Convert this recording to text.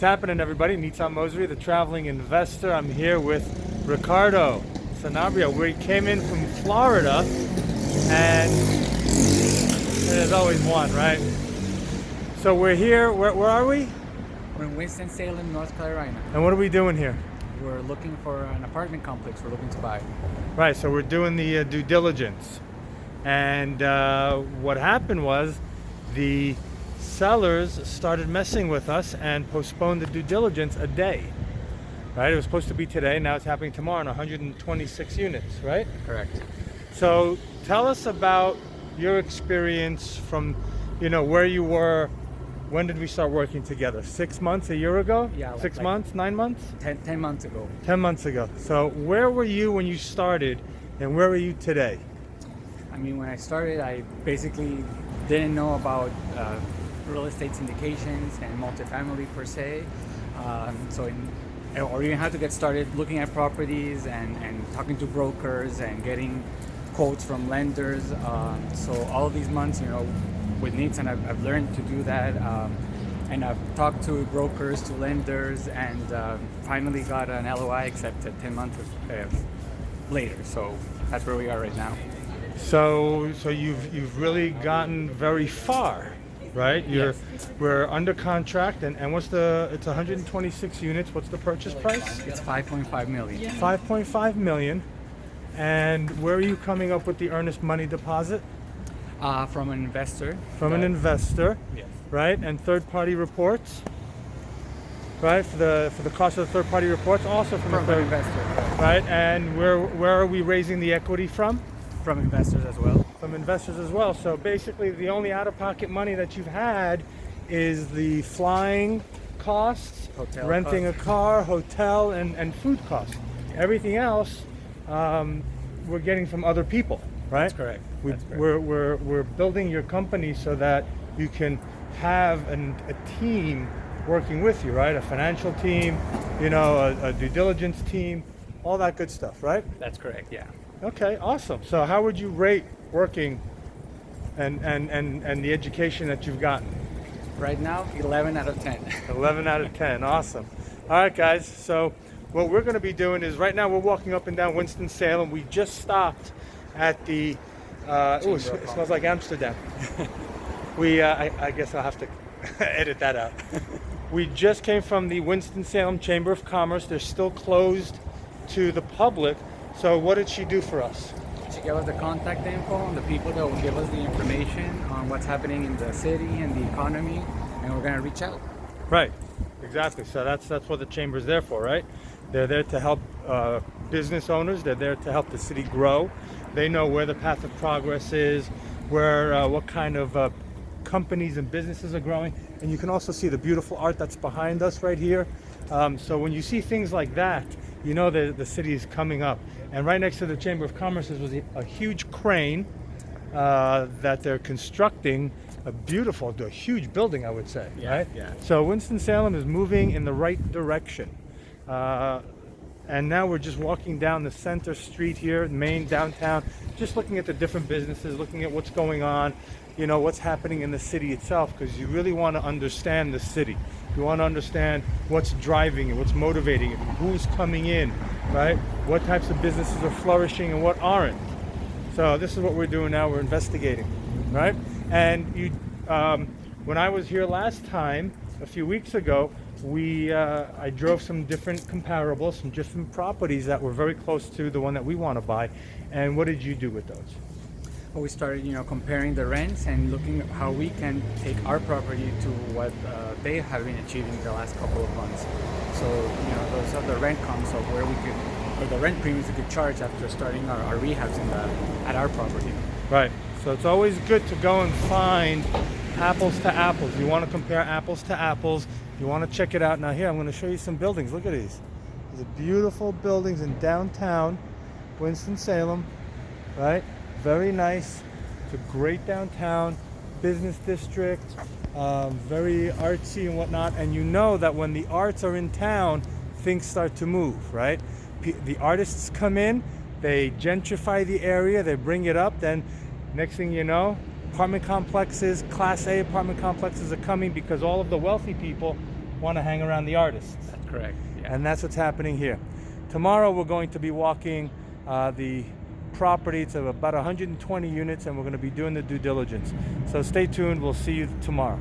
happening, everybody? Nissan Mosery, the traveling investor. I'm here with Ricardo Sanabria. We came in from Florida, and there's always one, right? So we're here. Where are we? We're in Winston-Salem, North Carolina. And what are we doing here? We're looking for an apartment complex we're looking to buy. Right, so we're doing the due diligence. And what happened was the sellers started messing with us and postponed the due diligence a day. Right, it was supposed to be today, now it's happening tomorrow on 126 units, right? Correct. So tell us about your experience from, where you were. When did we start working together? 6 months, a year ago? Yeah. 6 months, 9 months? 10 months ago. 10 months ago. So where were you when you started, and where are you today? I mean, when I started, I basically didn't know about real estate syndications and multifamily per se. Or even how to get started looking at properties and talking to brokers and getting quotes from lenders. So all of these months, with needs, and I've learned to do that. And I've talked to brokers, to lenders, and finally got an LOI accepted 10 months later. So that's where we are right now. So you've really gotten very far, right? Yes. We're under contract, and it's 126 units. What's the purchase price? It's 5.5 million. 5.5 million. And where are you coming up with the earnest money deposit? From an investor. From an investor, Yes. right? And third-party reports, right? For the cost of the third-party reports, also from From a an third, investor. right? And where are we raising the equity from? From investors as well. From investors as well. So basically, the only out-of-pocket money that you've had is the flying costs, Hotel renting costs. a car, hotel, and food costs. Everything else, we're getting from other people, right? That's correct. That's correct. We're building your company so that you can have a team working with you, right? A financial team, a due diligence team, all that good stuff, right? That's correct, yeah. Okay, awesome. So how would you rate working and the education that you've gotten? Right now, 11 out of 10. 11 out of 10, awesome. All right, guys, so what we're going to be doing is right now we're walking up and down Winston-Salem. We just stopped at the, it smells like Amsterdam. I guess I'll have to edit that out. We just came from the Winston-Salem Chamber of Commerce. They're still closed to the public. So what did she do for us? She gave us the contact info on the people that will give us the information on what's happening in the city and the economy, and we're going to reach out. Right, exactly. So that's what the chamber's there for, right? They're there to help business owners. They're there to help the city grow. They know where the path of progress is, what kind of companies and businesses are growing. And you can also see the beautiful art that's behind us right here. So when you see things like that, you know that the city is coming up. And right next to the Chamber of Commerce was a huge crane that they're constructing a huge building, I would say. Yeah, right? yeah. So Winston-Salem is moving in the right direction. And now we're just walking down the center street here, main downtown, just looking at the different businesses, looking at what's going on, what's happening in the city itself, because you really want to understand the city. You want to understand what's driving it, what's motivating it, who's coming in, right? What types of businesses are flourishing and what aren't. So this is what we're doing now. We're investigating, right? And when I was here last time, a few weeks ago, I drove some different comparables, some different properties that were very close to the one that we want to buy. And what did you do with those? Well, we started, comparing the rents and looking at how we can take our property to what they have been achieving the last couple of months. So, those are the rent comps of where we could, or the rent premiums we could charge after starting our rehabs at our property. Right. So it's always good to go and find apples to apples. You want to compare apples to apples. You want to check it out. Now here, I'm going to show you some buildings. Look at these. These are beautiful buildings in downtown Winston-Salem, right? Very nice. It's a great downtown business district, very artsy and whatnot. And you know that when the arts are in town, things start to move, right? The artists come in, they gentrify the area, they bring it up, then next thing you know, apartment complexes, Class A apartment complexes are coming because all of the wealthy people want to hang around the artists. That's correct. Yeah. And that's what's happening here. Tomorrow we're going to be walking the property. It's of about 120 units, and we're going to be doing the due diligence. So stay tuned. We'll see you tomorrow.